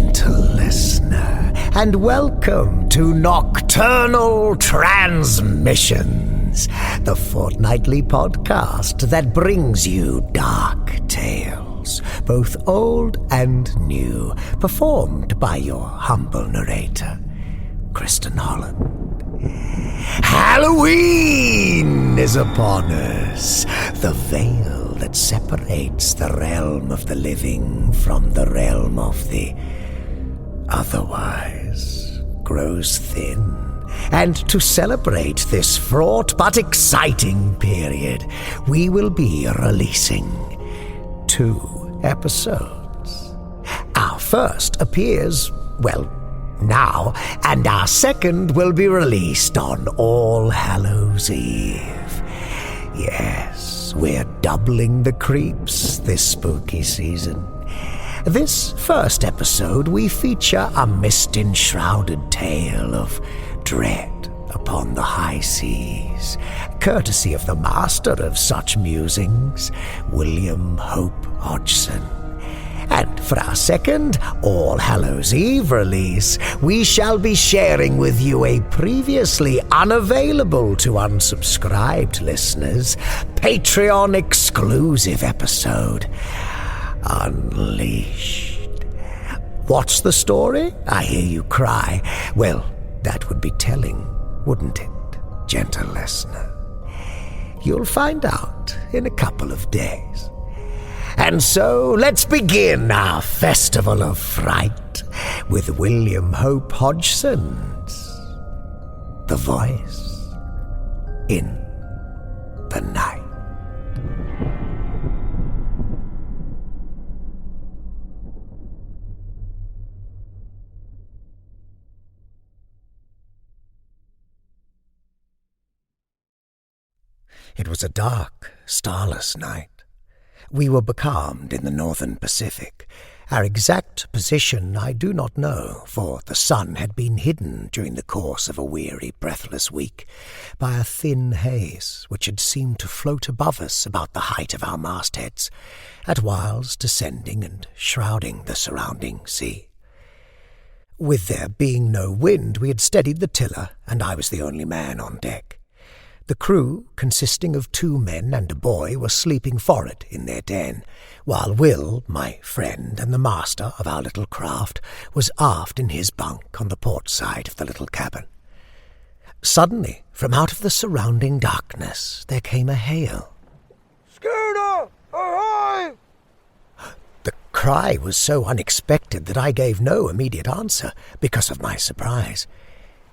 gentle listener, and welcome to Nocturnal Transmissions, the fortnightly podcast that brings you dark tales, both old and new, performed by your humble narrator, Kristin Holland. Halloween is upon us, the veil that separates the realm of the living from the realm of the otherwise grows thin. And to celebrate this fraught but exciting period, we will be releasing 2 episodes. Our first appears, now, and our second will be released on All Hallows Eve. Yes, we're doubling the creeps this spooky season. This first episode, we feature a mist-enshrouded tale of dread upon the high seas, courtesy of the master of such musings, William Hope Hodgson. And for our second All Hallows Eve release, we shall be sharing with you a previously unavailable to unsubscribed listeners Patreon exclusive episode, Unleashed. What's the story? I hear you cry. Well, that would be telling, wouldn't it, gentle listener? You'll find out in a couple of days. And so, let's begin our festival of fright with William Hope Hodgson's The Voice in the Night. It was a dark, starless night. We were becalmed in the northern Pacific. Our exact position I do not know, for the sun had been hidden during the course of a weary, breathless week by a thin haze which had seemed to float above us about the height of our mastheads, at whiles descending and shrouding the surrounding sea. With there being no wind, we had steadied the tiller, and I was the only man on deck. The crew, consisting of 2 men and a boy, were sleeping forward in their den, while Will, my friend and the master of our little craft, was aft in his bunk on the port side of the little cabin. Suddenly, from out of the surrounding darkness, there came a hail. "Schooner, ahoy!" The cry was so unexpected that I gave no immediate answer because of my surprise.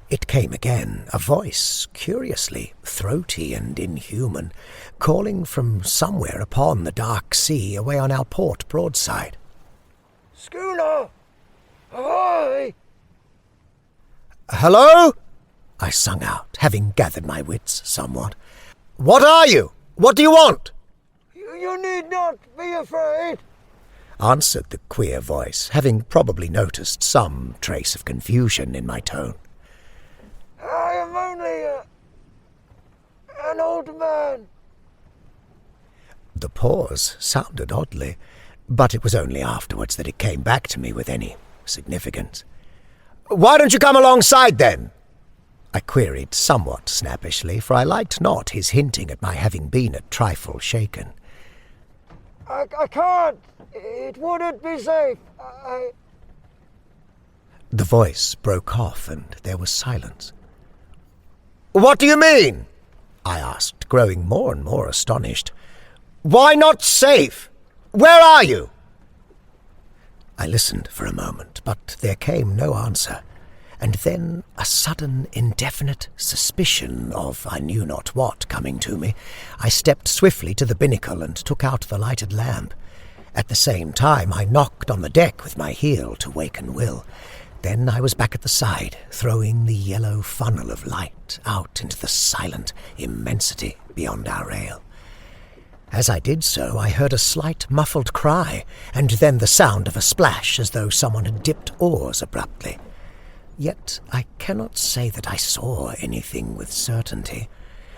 It came again, a voice, curiously throaty and inhuman, calling from somewhere upon the dark sea away on our port broadside. "Schooner, ahoy!" "Hello?" I sung out, having gathered my wits somewhat. "What are you? What do you want?" You need not be afraid," answered the queer voice, having probably noticed some trace of confusion in my tone. "I am only an old man." The pause sounded oddly, but it was only afterwards that it came back to me with any significance. "Why don't you come alongside, then?" I queried somewhat snappishly, for I liked not his hinting at my having been a trifle shaken. I can't. It wouldn't be safe. The voice broke off, and there was silence. "What do you mean?" I asked, growing more and more astonished. "Why not safe? Where are you?" I listened for a moment, but there came no answer, and then a sudden, indefinite suspicion of I knew not what coming to me, I stepped swiftly to the binnacle and took out the lighted lamp. At the same time, I knocked on the deck with my heel to waken Will. Then I was back at the side, throwing the yellow funnel of light out into the silent immensity beyond our rail. As I did so, I heard a slight muffled cry, and then the sound of a splash as though someone had dipped oars abruptly. Yet I cannot say that I saw anything with certainty,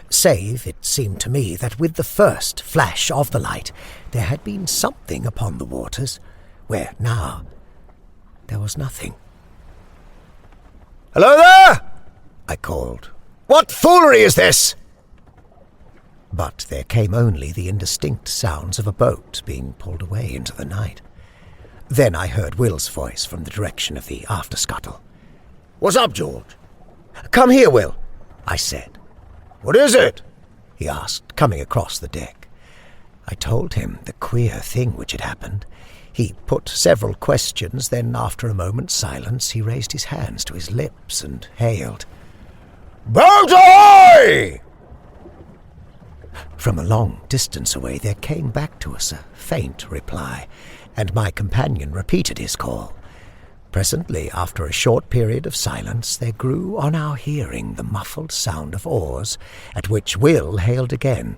save it seemed to me that with the first flash of the light there had been something upon the waters, where now there was nothing. "Hello there!" I called. "What foolery is this?" But there came only the indistinct sounds of a boat being pulled away into the night. Then I heard Will's voice from the direction of the after-scuttle. "What's up, George?" "Come here, Will," I said. "What is it?" he asked, coming across the deck. I told him the queer thing which had happened. He put several questions, then after a moment's silence he raised his hands to his lips and hailed, "Boat ahoy!" From a long distance away there came back to us a faint reply, and my companion repeated his call. Presently, after a short period of silence, there grew on our hearing the muffled sound of oars, at which Will hailed again.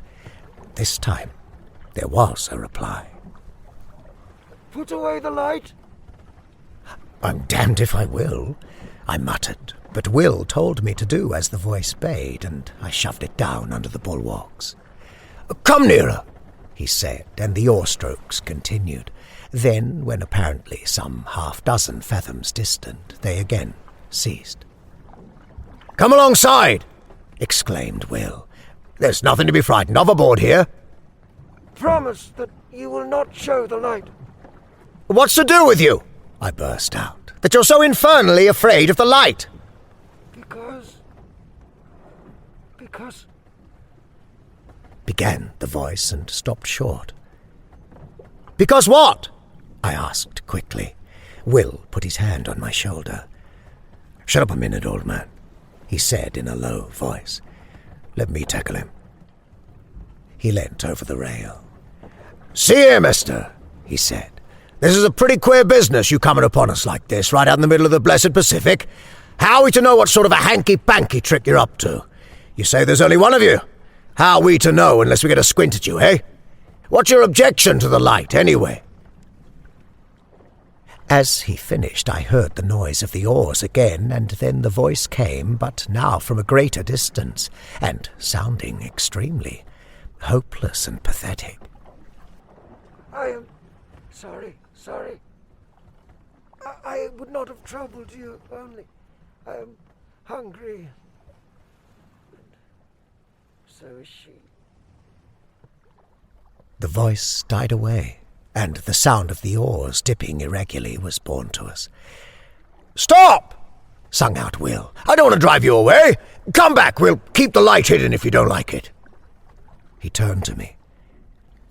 This time there was a reply. Put away the light. "I'm damned if I will," I muttered, but Will told me to do as the voice bade, and I shoved it down under the bulwarks. "Come nearer," he said, and the oar-strokes continued. Then, when apparently some half-dozen fathoms distant, they again ceased. "Come alongside!" exclaimed Will. "There's nothing to be frightened of aboard here." Promise that you will not show the light. "What's to do with you?" I burst out, "that you're so infernally afraid of the light?" Because... began the voice and stopped short. "Because what?" I asked quickly. Will put his hand on my shoulder. "Shut up a minute, old man," he said in a low voice. "Let me tackle him." He leant over the rail. "See here, mister," he said. "This is a pretty queer business, you coming upon us like this, right out in the middle of the blessed Pacific. How are we to know what sort of a hanky-panky trick you're up to? You say there's only one of you. How are we to know unless we get a squint at you, eh? What's your objection to the light, anyway?" As he finished, I heard the noise of the oars again, and then the voice came, but now from a greater distance, and sounding extremely hopeless and pathetic. I am sorry. I would not have troubled you, only I am hungry. And so is she. The voice died away, and the sound of the oars dipping irregularly was borne to us. "Stop!" sung out Will. "I don't want to drive you away. Come back, we'll keep the light hidden if you don't like it." He turned to me.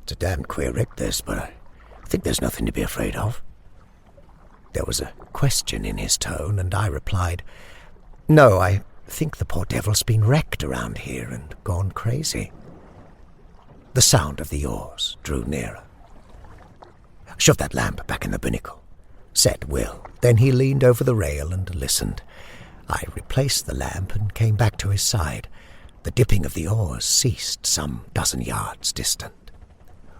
"It's a damned queer rig, this, but I think there's nothing to be afraid of." There was a question in his tone, and I replied, "No, I think the poor devil's been wrecked around here and gone crazy." The sound of the oars drew nearer. "Shove that lamp back in the binnacle," said Will. Then he leaned over the rail and listened. I replaced the lamp and came back to his side. The dipping of the oars ceased some dozen yards distant.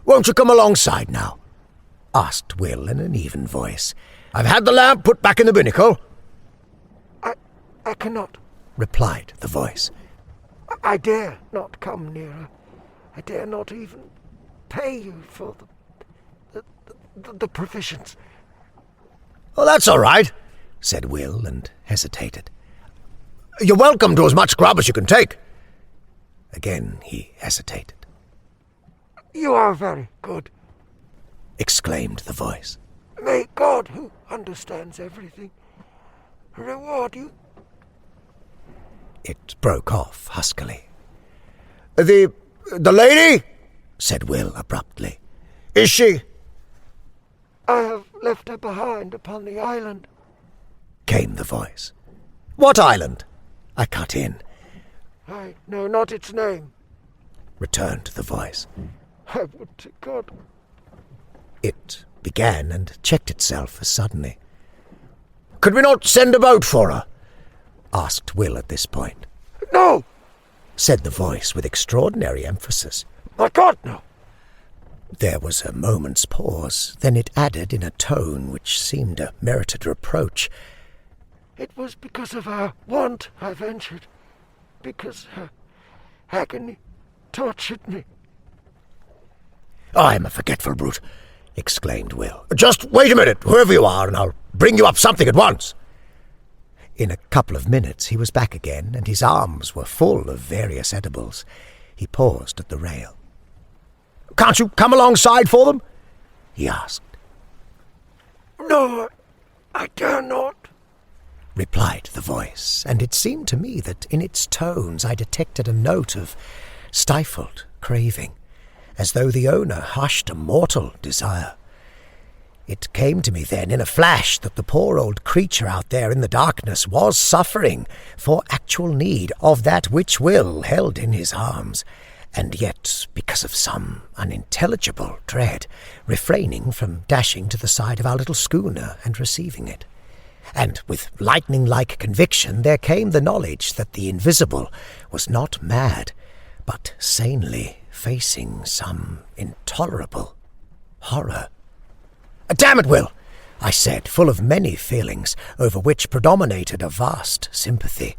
"Won't you come alongside now?" asked Will in an even voice. "I've had the lamp put back in the binnacle." I cannot, replied the voice. I dare not come nearer. I dare not even pay you for the provisions. "Oh, that's all right," said Will, and hesitated. "You're welcome to as much grub as you can take." Again he hesitated. You are very good. Exclaimed the voice. May God, who understands everything, reward you. It broke off huskily. The lady?" said Will abruptly. "Is she—" I have left her behind upon the island. Came the voice. "What island?" I cut in. I know not its name. Returned the voice. I would to God. It began and checked itself as suddenly. "Could we not send a boat for her?" asked Will at this point. No! Said the voice with extraordinary emphasis. My God, no! There was a moment's pause, then it added in a tone which seemed a merited reproach. It was because of our want I ventured, because her agony tortured me. "I am a forgetful brute," exclaimed Will. "Just wait a minute, whoever you are, and I'll bring you up something at once." In a couple of minutes he was back again, and his arms were full of various edibles. He paused at the rail. "Can't you come alongside for them?" he asked. "No, I dare not," replied the voice, and it seemed to me that in its tones I detected a note of stifled craving, as though the owner hushed a mortal desire. It came to me then in a flash that the poor old creature out there in the darkness was suffering for actual need of that which Will held in his arms, and yet, because of some unintelligible dread, refraining from dashing to the side of our little schooner and receiving it. And with lightning-like conviction there came the knowledge that the invisible was not mad, but sanely facing some intolerable horror. "Damn it, Will!" I said, full of many feelings, over which predominated a vast sympathy.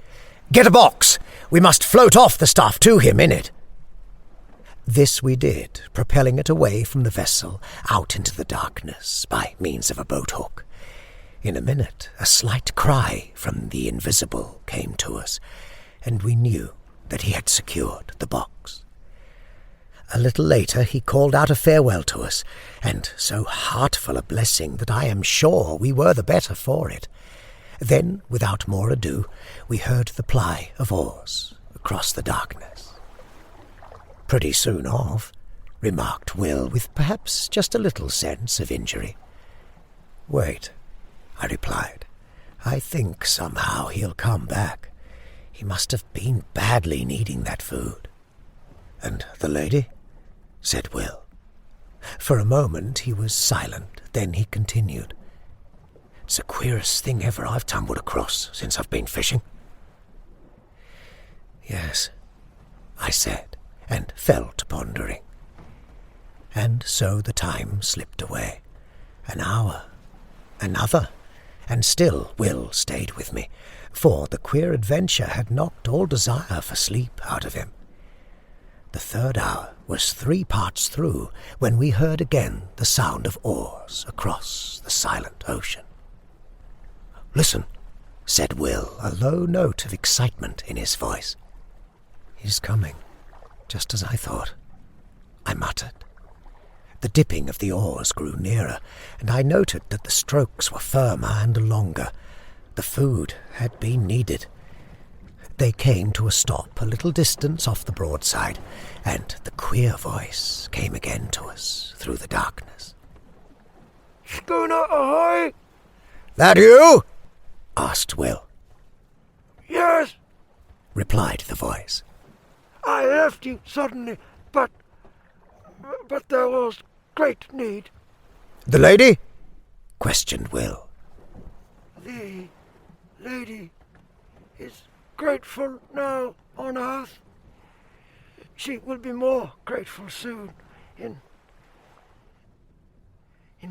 "Get a box! We must float off the stuff to him in it." This we did, propelling it away from the vessel out into the darkness by means of a boat hook. In a minute, a slight cry from the invisible came to us, and we knew that he had secured the box. A little later he called out a farewell to us, and so heartful a blessing that I am sure we were the better for it. Then, without more ado, we heard the ply of oars across the darkness. "Pretty soon off," remarked Will, with perhaps just a little sense of injury. "Wait," I replied. "I think somehow he'll come back. He must have been badly needing that food." "And the lady?" said Will. For a moment he was silent, then he continued. "It's the queerest thing ever I've tumbled across since I've been fishing." "Yes," I said, and fell to pondering. And so the time slipped away. An hour, another, and still Will stayed with me, for the queer adventure had knocked all desire for sleep out of him. The third hour was 3 parts through when we heard again the sound of oars across the silent ocean. "Listen," said Will, a low note of excitement in his voice. "He's coming, just as I thought," I muttered. The dipping of the oars grew nearer, and I noted that the strokes were firmer and longer. The food had been needed. They came to a stop a little distance off the broadside, and the queer voice came again to us through the darkness. "Schooner ahoy!" "That you?" asked Will. "Yes, replied the voice. I left you suddenly, but there was great need." "The lady?" questioned Will. "The lady is grateful now on earth. She will be more grateful soon in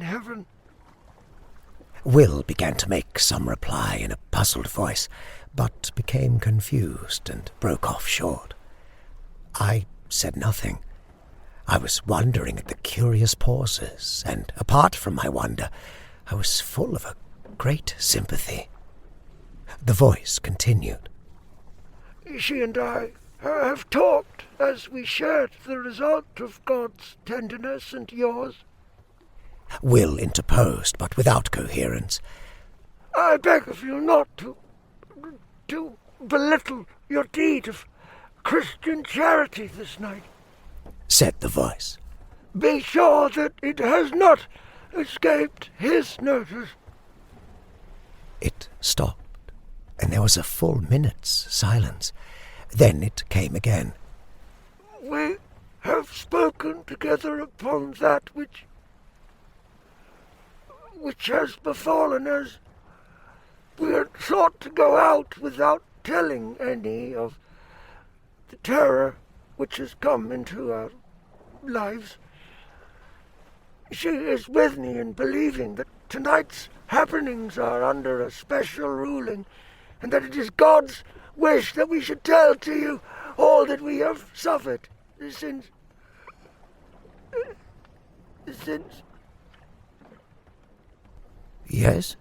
heaven." Will began to make some reply in a puzzled voice, but became confused and broke off short. I said nothing. I was wondering at the curious pauses, and apart from my wonder, I was full of a great sympathy. The voice continued. "She and I have talked as we shared the result of God's tenderness and yours." Will interposed, but without coherence. "I beg of you not to belittle your deed of Christian charity this night," said the voice. "Be sure that it has not escaped his notice." It stopped, and there was a full minute's silence. Then it came again. "We have spoken together upon that which has befallen us. We had sought to go out without telling any of the terror which has come into our lives. She is with me in believing that tonight's happenings are under a special ruling, and that it is God's wish that we should tell to you all that we have suffered since Yes,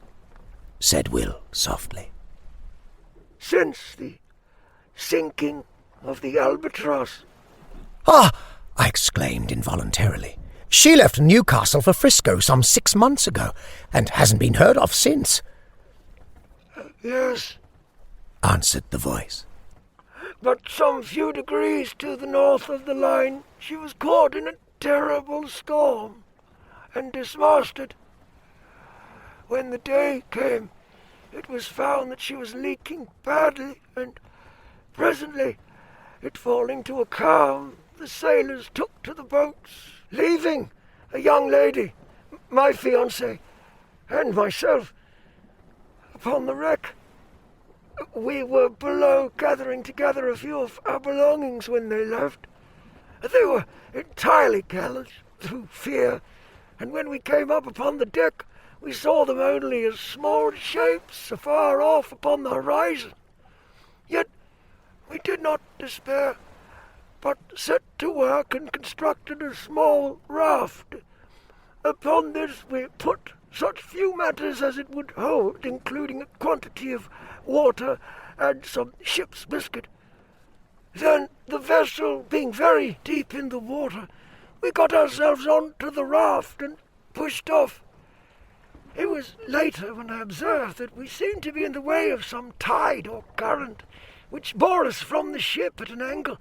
said Will softly. Since the sinking of the Albatross. Ah! I exclaimed involuntarily. She left Newcastle for Frisco some 6 months ago, and hasn't been heard of since. Yes, answered the voice. But some few degrees to the north of the line, she was caught in a terrible storm and dismasted. When the day came, it was found that she was leaking badly, and presently, it falling to a calm, the sailors took to the boats, leaving a young lady, my fiancée, and myself, upon the wreck. We were below gathering together a few of our belongings when they left. They were entirely callous through fear, and when we came up upon the deck, we saw them only as small shapes afar off upon the horizon. Yet we did not despair, but set to work and constructed a small raft. Upon this we put such few matters as it would hold, including a quantity of water and some ship's biscuit. Then, the vessel being very deep in the water, we got ourselves onto the raft and pushed off. It was later when I observed that we seemed to be in the way of some tide or current, which bore us from the ship at an angle,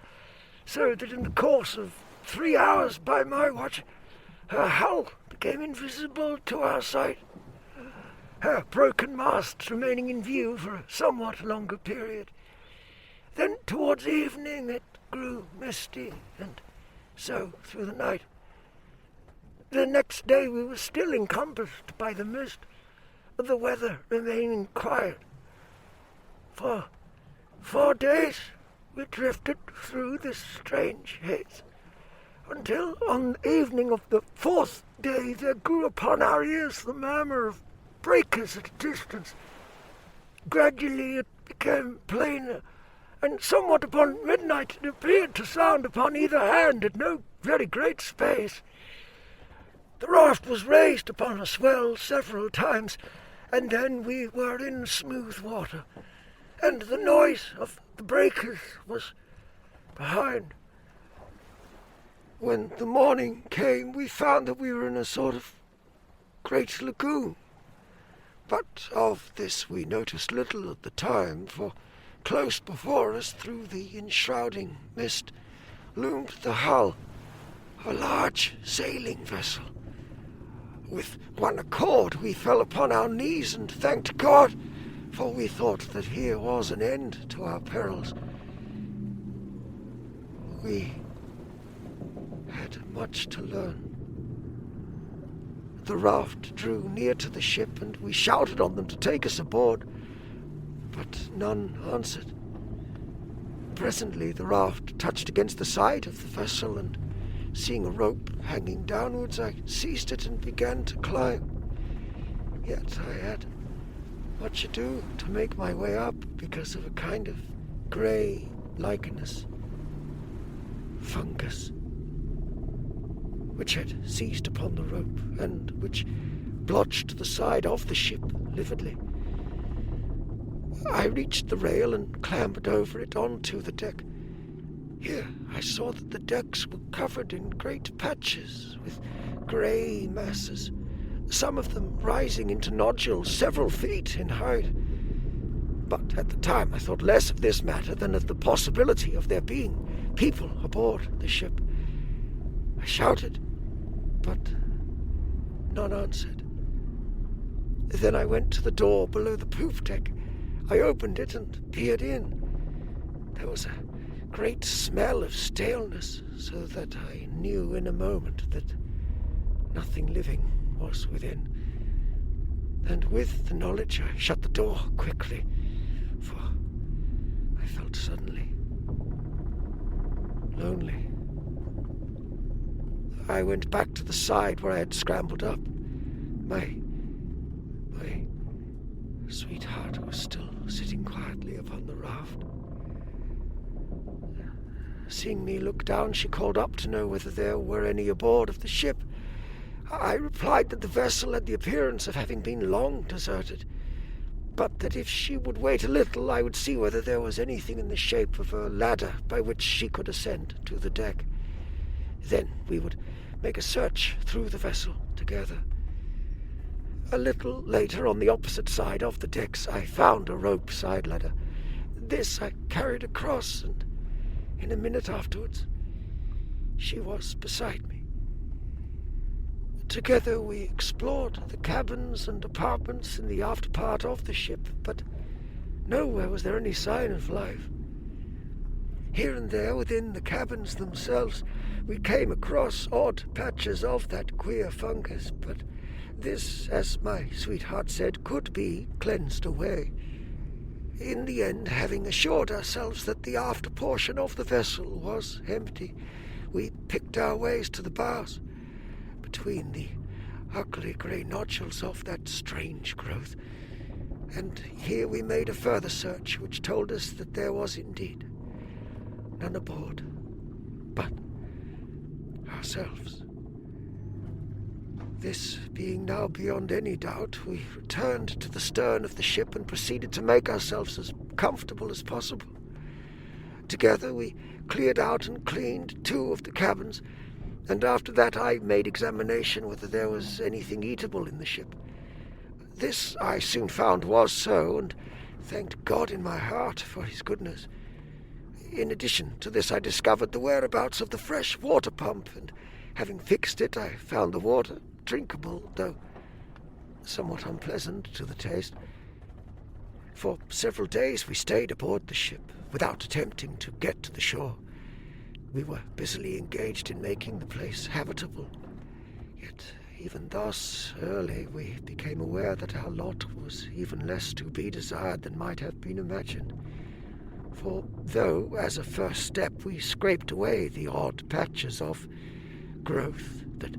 so that in the course of 3 hours by my watch, her hull became invisible to our sight, her broken masts remaining in view for a somewhat longer period. Then towards evening it grew misty, and so through the night. The next day we were still encompassed by the mist, the weather remaining quiet. For 4 days we drifted through this strange haze, until on the evening of the 4th day there grew upon our ears the murmur of breakers at a distance. Gradually it became plainer, and somewhat upon midnight it appeared to sound upon either hand at no very great space. The raft was raised upon a swell several times, and then we were in smooth water, and the noise of the breakers was behind. When the morning came, we found that we were in a sort of great lagoon. But of this we noticed little at the time, for close before us, through the enshrouding mist, loomed the hull of a large sailing vessel. With one accord we fell upon our knees and thanked God, for we thought that here was an end to our perils. We had much to learn. The raft drew near to the ship, and we shouted on them to take us aboard, but none answered. Presently the raft touched against the side of the vessel, and seeing a rope hanging downwards, I seized it and began to climb. Yet I had much ado to make my way up because of a kind of grey lichenous fungus which had seized upon the rope and which blotched the side of the ship lividly. I reached the rail and clambered over it onto the deck. Here I saw that the decks were covered in great patches with grey masses, some of them rising into nodules several feet in height. But at the time I thought less of this matter than of the possibility of there being people aboard the ship. I shouted, but none answered. Then I went to the door below the poop deck. I opened it and peered in. There was a great smell of staleness, so that I knew in a moment that nothing living was within. And with the knowledge I shut the door quickly, for I felt suddenly lonely. I went back to the side where I had scrambled up. My sweetheart was still sitting quietly upon the raft. Seeing me look down, she called up to know whether there were any aboard of the ship. I replied that the vessel had the appearance of having been long deserted, but that if she would wait a little I would see whether there was anything in the shape of a ladder by which she could ascend to the deck. Then we would make a search through the vessel together. A little later, on the opposite side of the decks, I found a rope side ladder. This I carried across, and in a minute afterwards, she was beside me. Together we explored the cabins and apartments in the after part of the ship, but nowhere was there any sign of life. Here and there within the cabins themselves we came across odd patches of that queer fungus, but this, as my sweetheart said, could be cleansed away. In the end, having assured ourselves that the after portion of the vessel was empty, we picked our ways to the bows, between the ugly grey nodules of that strange growth, and here we made a further search which told us that there was indeed none aboard but ourselves. This being now beyond any doubt, we returned to the stern of the ship and proceeded to make ourselves as comfortable as possible. Together we cleared out and cleaned 2 of the cabins, and after that I made examination whether there was anything eatable in the ship. This I soon found was so, and thanked God in my heart for his goodness. In addition to this, I discovered the whereabouts of the fresh water pump, and having fixed it, I found the water drinkable, though somewhat unpleasant to the taste. For several days we stayed aboard the ship, without attempting to get to the shore. We were busily engaged in making the place habitable. Yet even thus early we became aware that our lot was even less to be desired than might have been imagined. For though, as a first step, we scraped away the odd patches of growth that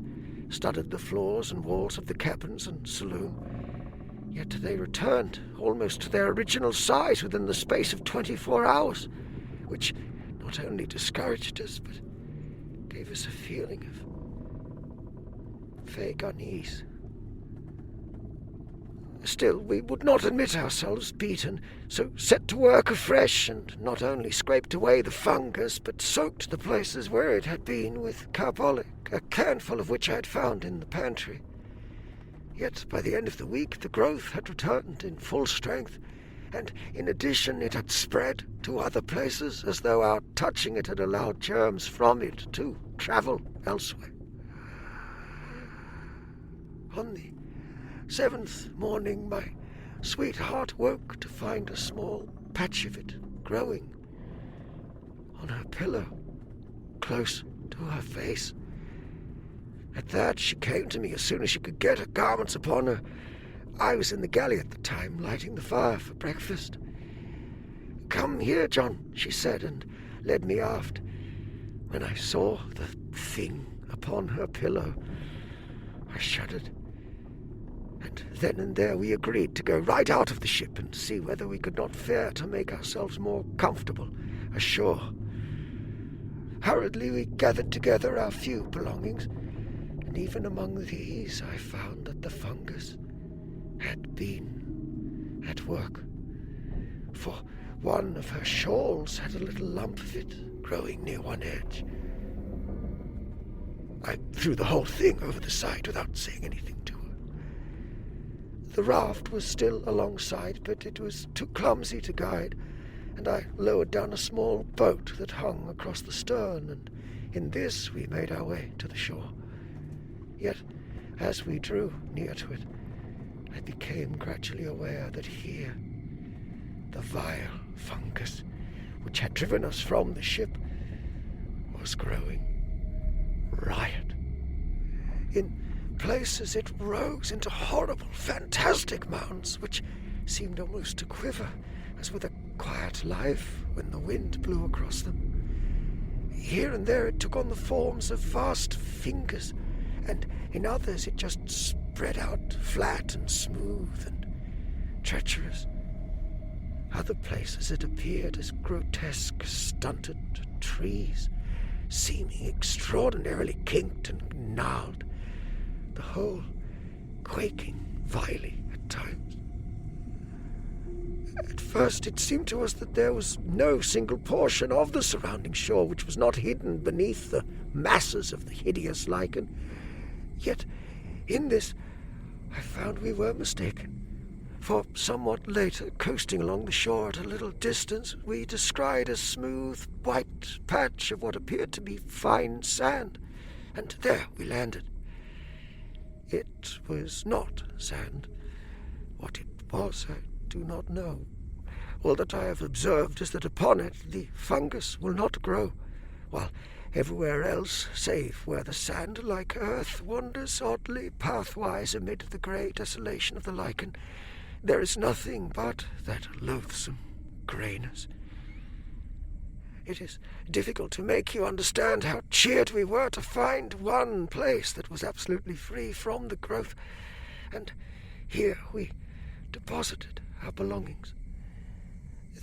studded the floors and walls of the cabins and saloon, yet they returned almost to their original size within the space of 24 hours, which not only discouraged us, but gave us a feeling of vague unease. Still, we would not admit ourselves beaten, so set to work afresh, and not only scraped away the fungus, but soaked the places where it had been with carbolic, a canful of which I had found in the pantry. Yet by the end of the week the growth had returned in full strength, and in addition it had spread to other places, as though our touching it had allowed germs from it to travel elsewhere. On the 7th morning, my sweetheart woke to find a small patch of it growing on her pillow, close to her face. At that, she came to me as soon as she could get her garments upon her. I was in the galley at the time, lighting the fire for breakfast. "Come here, John," she said, and led me aft. When I saw the thing upon her pillow, I shuddered. And then and there we agreed to go right out of the ship and see whether we could not fare to make ourselves more comfortable ashore. Hurriedly we gathered together our few belongings, and even among these I found that the fungus had been at work, for one of her shawls had a little lump of it growing near one edge. I threw the whole thing over the side without saying anything to her. The raft was still alongside, but it was too clumsy to guide, and I lowered down a small boat that hung across the stern, and in this we made our way to the shore. Yet, as we drew near to it, I became gradually aware that here the vile fungus which had driven us from the ship was growing riot. In places it rose into horrible, fantastic mounds, which seemed almost to quiver, as with a quiet life when the wind blew across them. Here and there it took on the forms of vast fingers, and in others it just spread out flat and smooth and treacherous. Other places it appeared as grotesque, stunted trees, seeming extraordinarily kinked and gnarled. the whole quaking vilely at times. At first it seemed to us that there was no single portion of the surrounding shore which was not hidden beneath the masses of the hideous lichen. Yet in this I found we were mistaken, for somewhat later, coasting along the shore at a little distance, we descried a smooth white patch of what appeared to be fine sand, and there we landed. It was not sand. What it was, I do not know. All that I have observed is that upon it the fungus will not grow, while everywhere else, save where the sand, like earth, wanders oddly pathwise amid the grey desolation of the lichen, there is nothing but that loathsome greyness. It is difficult to make you understand how cheered we were to find one place that was absolutely free from the growth, and here we deposited our belongings.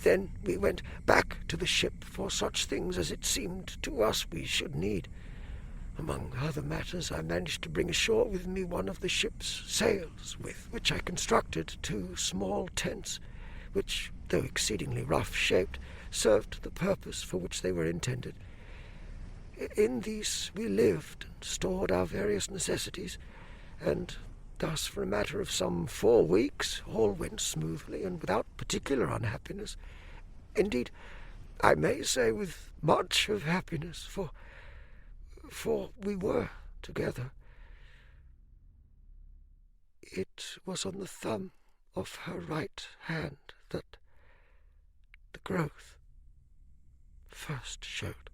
Then we went back to the ship for such things as it seemed to us we should need. Among other matters, I managed to bring ashore with me one of the ship's sails, with which I constructed 2 small tents, which, though exceedingly rough-shaped, served the purpose for which they were intended. In these we lived and stored our various necessities, and thus for a matter of some 4 weeks all went smoothly and without particular unhappiness. Indeed, I may say with much of happiness, for we were together. It was on the thumb of her right hand that the growth first showed.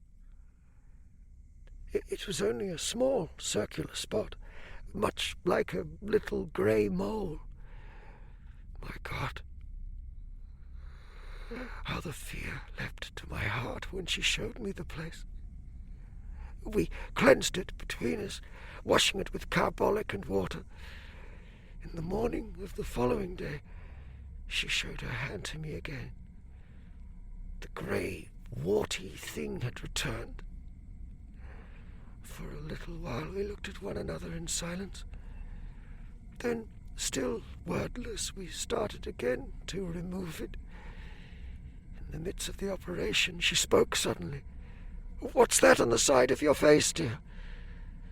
It was only a small circular spot, much like a little grey mole. My God, how the fear leapt to my heart when she showed me the place. We cleansed it between us, washing it with carbolic and water. In the morning of the following day, she showed her hand to me again. The grey, warty thing had returned. For a little while we looked at one another in silence. Then, still wordless, we started again to remove it. In the midst of the operation, she spoke suddenly. "What's that on the side of your face, dear?"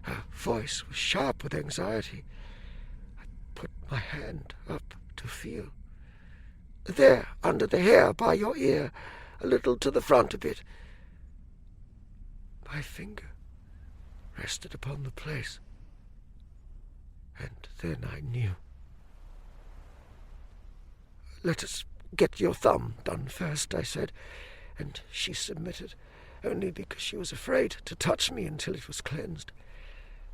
Her voice was sharp with anxiety. I put my hand up to feel. "There, under the hair by your ear, a little to the front a bit." My finger rested upon the place, and then I knew. "Let us get your thumb done first," I said, and she submitted, only because she was afraid to touch me until it was cleansed.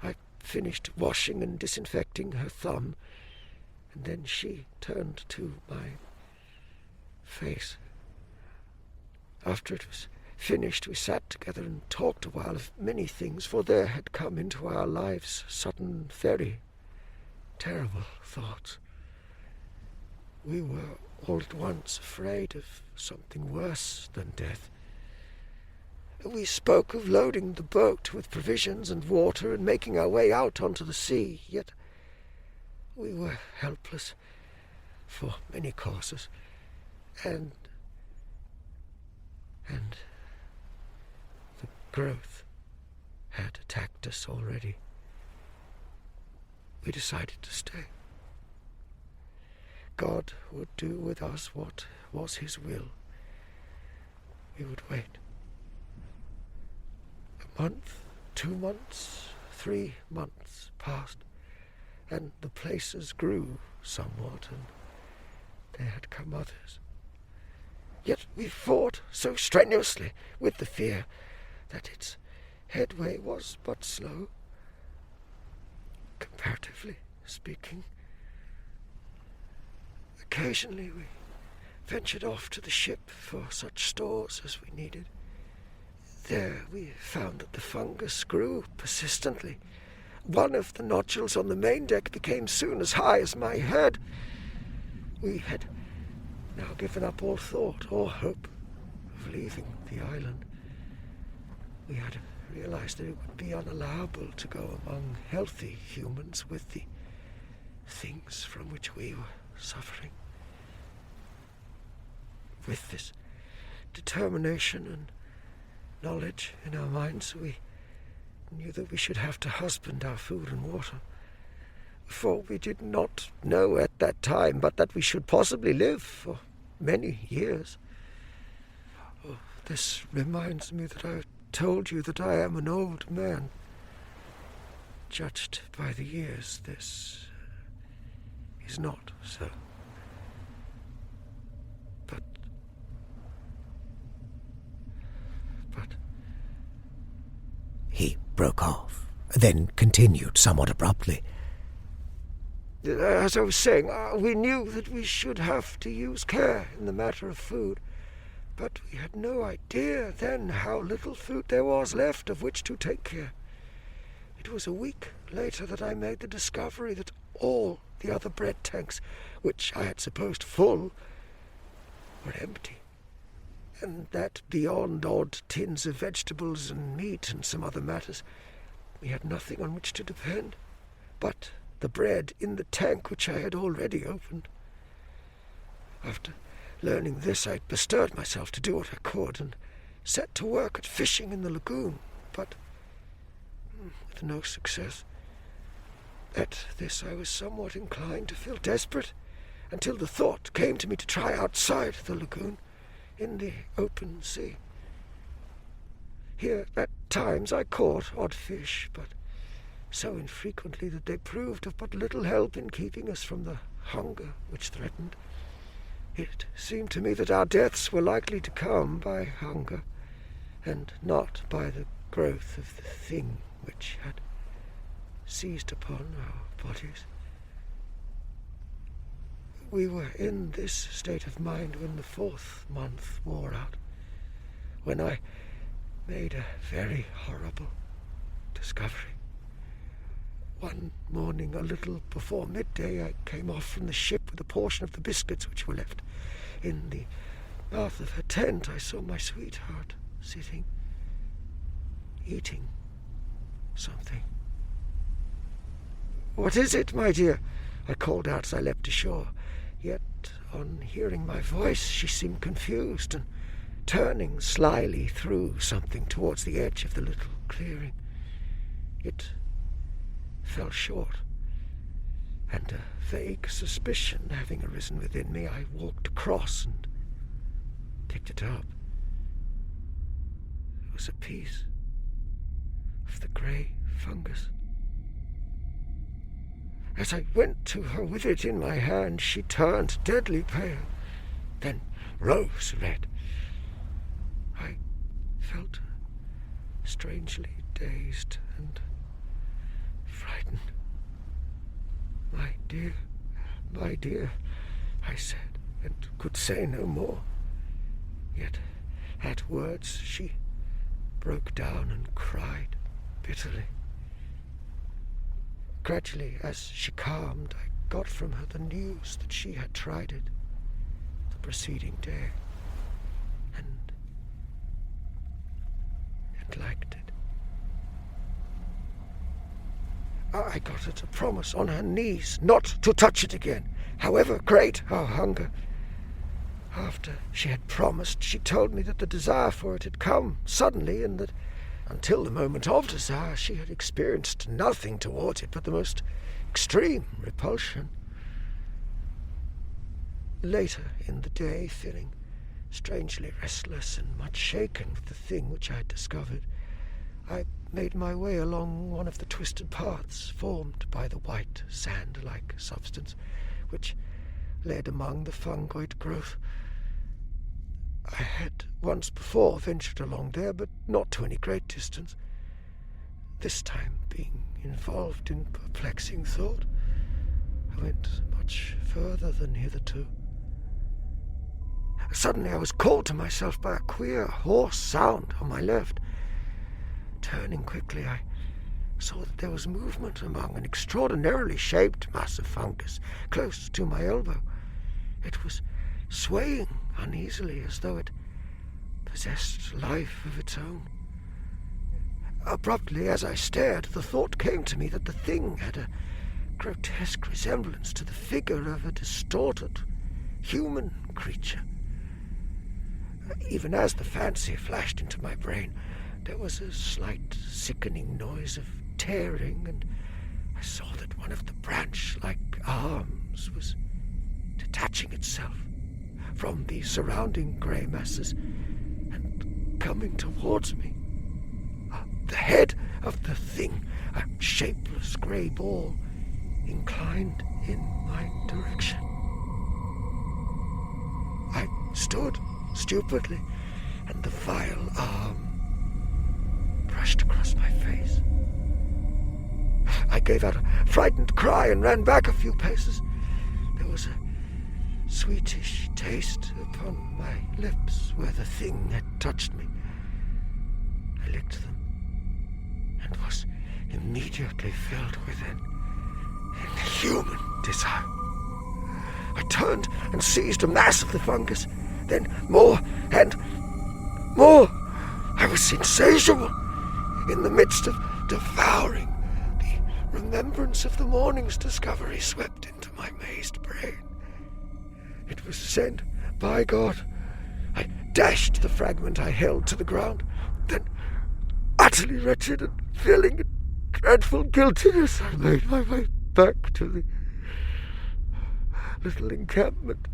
I finished washing and disinfecting her thumb, and then she turned to my face. After it was finished, we sat together and talked a while of many things, for there had come into our lives sudden, very terrible thoughts. We were all at once afraid of something worse than death. We spoke of loading the boat with provisions and water and making our way out onto the sea, yet we were helpless for many causes, and the growth had attacked us already. We decided to stay. God would do with us what was his will. We would wait. A month, 2 months, 3 months passed, and the places grew somewhat, and there had come others. Yet we fought so strenuously with the fear that its headway was but slow, comparatively speaking. Occasionally we ventured off to the ship for such stores as we needed. There we found that the fungus grew persistently. One of the nodules on the main deck became soon as high as my head. We had now given up all thought or hope of leaving the island. We had realized that it would be unallowable to go among healthy humans with the things from which we were suffering. With this determination and knowledge in our minds, we knew that we should have to husband our food and water. For we did not know at that time but that we should possibly live for many years. Oh, this reminds me that I told you that I am an old man. Judged by the years, this is not so. But He broke off, then continued somewhat abruptly. as I was saying, we knew that we should have to use care in the matter of food, but we had no idea then how little food there was left of which to take care. It was a week later that I made the discovery that all the other bread tanks, which I had supposed full, were empty, and that beyond odd tins of vegetables and meat and some other matters, we had nothing on which to depend but the bread in the tank which I had already opened. After learning this, I bestirred myself to do what I could and set to work at fishing in the lagoon, but with no success. At this I was somewhat inclined to feel desperate, until the thought came to me to try outside the lagoon, in the open sea. Here, at times, I caught odd fish, but so infrequently that they proved of but little help in keeping us from the hunger which threatened. It seemed to me that our deaths were likely to come by hunger, and not by the growth of the thing which had seized upon our bodies. We were in this state of mind when the 4th month wore out, when I made a very horrible discovery. One morning, a little before midday, I came off from the ship with a portion of the biscuits which were left. In the mouth of her tent, I saw my sweetheart sitting, eating something. "What is it, my dear?" I called out as I leapt ashore. Yet, on hearing my voice, she seemed confused, and turning slyly threw something towards the edge of the little clearing. It fell short, and a vague suspicion having arisen within me, I walked across and picked it up. It was a piece of the grey fungus. As I went to her with it in my hand, she turned deadly pale, then rose red. I felt strangely dazed and frightened. My dear, I said, and could say no more. Yet at words she broke down and cried bitterly. Gradually, as she calmed, I got from her the news that she had tried it the preceding day, and liked it. I got her to promise on her knees not to touch it again, however great our hunger. After she had promised, she told me that the desire for it had come suddenly, and that until the moment of desire she had experienced nothing towards it but the most extreme repulsion. Later in the day, feeling strangely restless and much shaken with the thing which I had discovered, I made my way along one of the twisted paths formed by the white sand-like substance which led among the fungoid growth. I had once before ventured along there, but not to any great distance. This time, being involved in perplexing thought, I went much further than hitherto. Suddenly I was called to myself by a queer, hoarse sound on my left. Turning quickly, I saw that there was movement among an extraordinarily shaped mass of fungus close to my elbow. It was swaying uneasily as though it possessed life of its own. Abruptly, as I stared, the thought came to me that the thing had a grotesque resemblance to the figure of a distorted human creature. Even as the fancy flashed into my brain, there was a slight sickening noise of tearing, and I saw that one of the branch-like arms was detaching itself from the surrounding grey masses and coming towards me. The head of the thing, a shapeless grey ball, inclined in my direction. I stood stupidly, and the vile arm brushed across my face. I gave out a frightened cry and ran back a few paces. There was a sweetish taste upon my lips where the thing had touched me. I licked them and was immediately filled with an inhuman desire. I turned and seized a mass of the fungus, then more and more. I was insatiable. In the midst of devouring, the remembrance of the morning's discovery swept into my mazed brain. It was sent by God. I dashed the fragment I held to the ground, then, utterly wretched and feeling a dreadful guiltiness, I made my way back to the little encampment.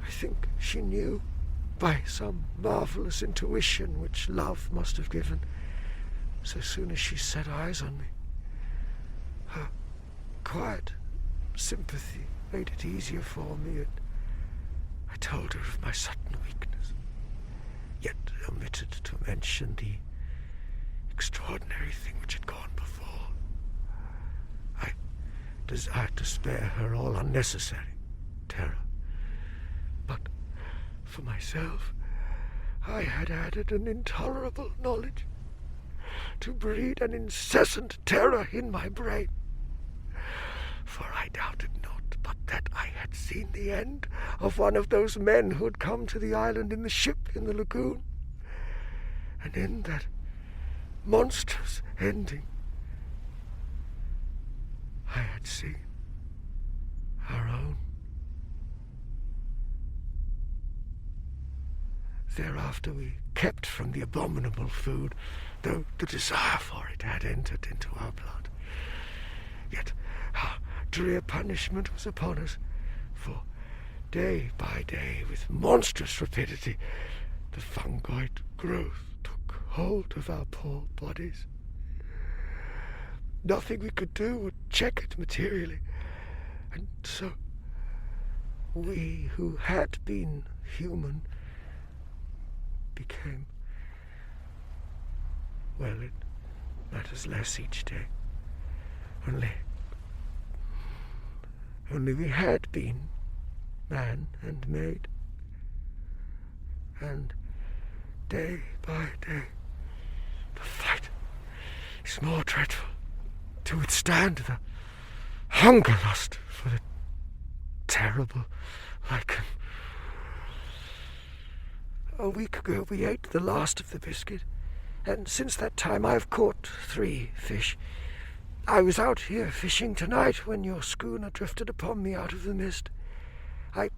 I think she knew, by some marvelous intuition which love must have given, so soon as she set eyes on me. Her quiet sympathy made it easier for me, and I told her of my sudden weakness, yet omitted to mention the extraordinary thing which had gone before. I desired to spare her all unnecessary terror, but for myself I had added an intolerable knowledge to breed an incessant terror in my brain. For I doubted not but that I had seen the end of one of those men who had come to the island in the ship in the lagoon, and in that monstrous ending I had seen our own. Thereafter we kept from the abominable food, though the desire for it had entered into our blood. Yet our drear punishment was upon us, for day by day, with monstrous rapidity, the fungoid growth took hold of our poor bodies. Nothing we could do would check it materially, and so we who had been human became, well, it matters less each day. Only we had been man and maid, and day by day the fight is more dreadful. To withstand the hunger lust for the terrible lichen. A week ago we ate the last of the biscuit, and since that time I have caught 3 fish. I was out here fishing tonight when your schooner drifted upon me out of the mist. I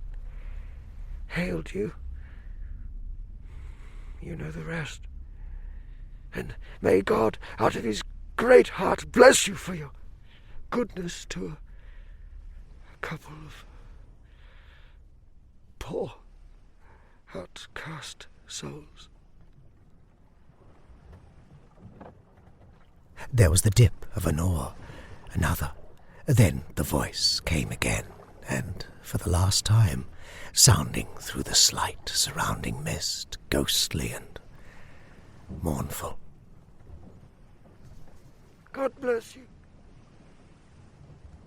hailed you. You know the rest. And may God, out of his great heart, bless you for your goodness to a couple of poor, outcast souls. There was the dip of an oar, another. Then the voice came again, and for the last time, sounding through the slight surrounding mist, ghostly and mournful. God bless you.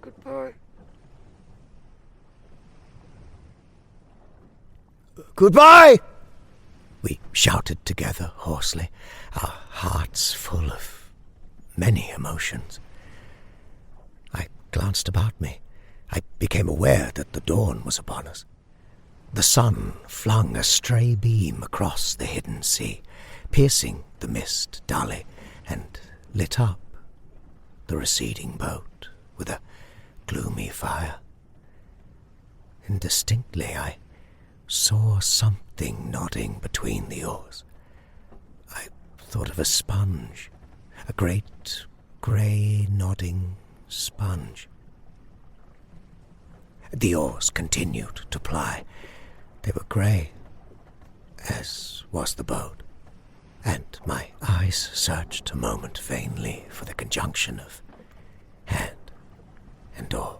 Goodbye. Goodbye! We shouted together hoarsely, our hearts full of many emotions. I glanced about me. I became aware that the dawn was upon us. The sun flung a stray beam across the hidden sea, piercing the mist dully, and lit up the receding boat with a gloomy fire. Indistinctly I saw something nodding between the oars. I thought of a sponge, a great grey nodding sponge. The oars continued to ply. They were grey, as was the boat, and my eyes searched a moment vainly for the conjunction of hand and oar.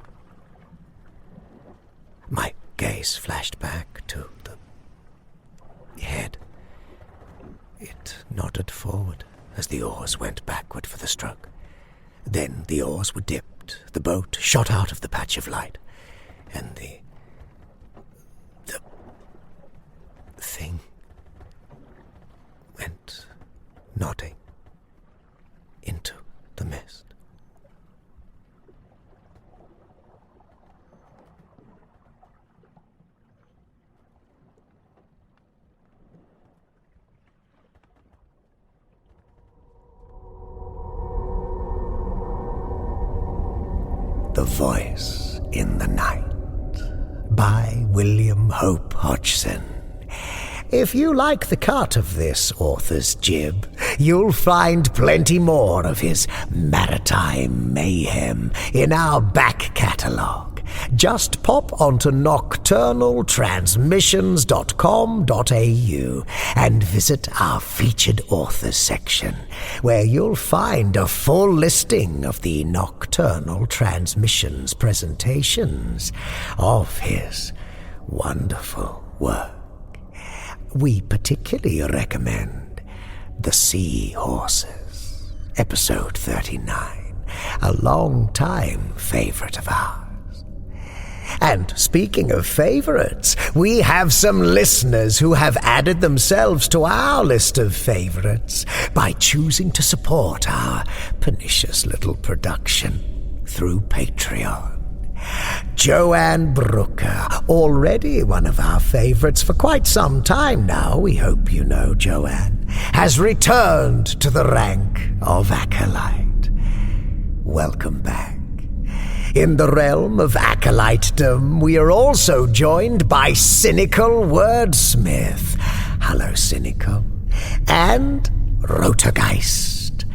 My gaze flashed back to the head. It nodded forward as the oars went backward for the stroke. Then the oars were dipped, the boat shot out of the patch of light, and the thing went nodding into the mist. The Voice in the Night by William Hope Hodgson. If you like the cut of this author's jib, you'll find plenty more of his maritime mayhem in our back catalogue. Just pop onto nocturnaltransmissions.com.au and visit our featured authors section, where you'll find a full listing of the Nocturnal Transmissions presentations of his wonderful work. We particularly recommend The Sea Horses, episode 39, a long-time favorite of ours. And speaking of favorites, we have some listeners who have added themselves to our list of favorites by choosing to support our pernicious little production through Patreon. Joanne Brooker, already one of our favorites for quite some time now, we hope you know Joanne, has returned to the rank of Acolyte. Welcome back. In the realm of acolytedom, we are also joined by Cynical Wordsmith. Hello, Cynical. And Rotergeist.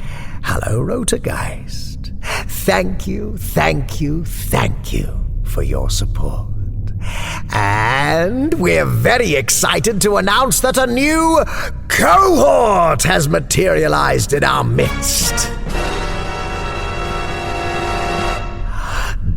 Hello, Rotergeist. Thank you for your support. And we're very excited to announce that a new cohort has materialized in our midst.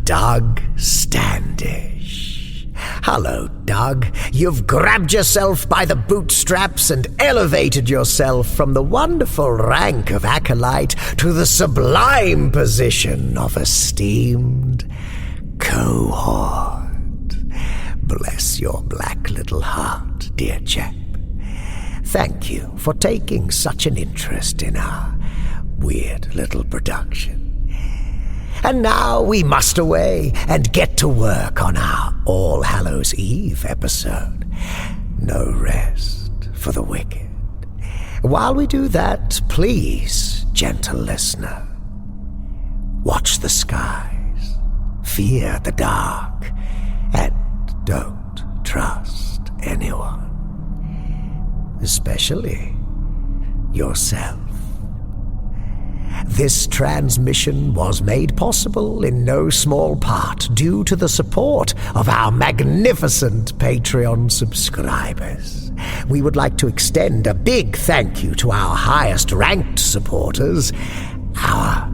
Doug Standish. Hello, Doug. You've grabbed yourself by the bootstraps and elevated yourself from the wonderful rank of acolyte to the sublime position of esteemed cohort. Bless your black little heart, dear chap. Thank you for taking such an interest in our weird little production. And now we must away and get to work on our All Hallows Eve episode. No rest for the wicked. While we do that, please, gentle listener, watch the skies, fear the dark, and don't trust anyone, especially yourself. This transmission was made possible in no small part due to the support of our magnificent Patreon subscribers. We would like to extend a big thank you to our highest ranked supporters, our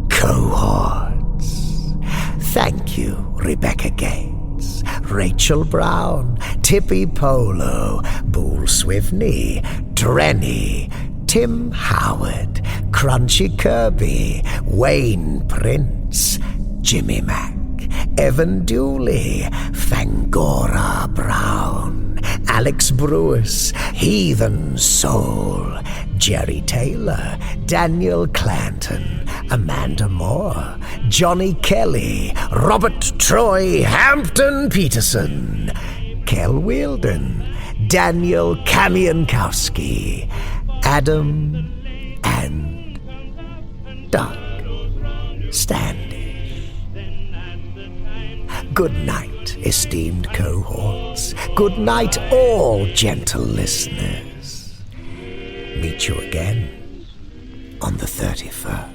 cohorts. Thank you, Rebecca Gates, Rachel Brown, Tippy Polo, Bool Swivney, Drenny, Tim Howard, Crunchy Kirby, Wayne Prince, Jimmy Mack, Evan Dooley, Fangora Brown, Alex Brewis, Heathen Soul, Jerry Taylor, Daniel Clanton, Amanda Moore, Johnny Kelly, Robert Troy, Hampton Peterson, Kel Wielden, Daniel Kamiankowski, Adam and Doug Standish. Good night, esteemed cohorts. Good night, all gentle listeners. Meet you again on the 31st.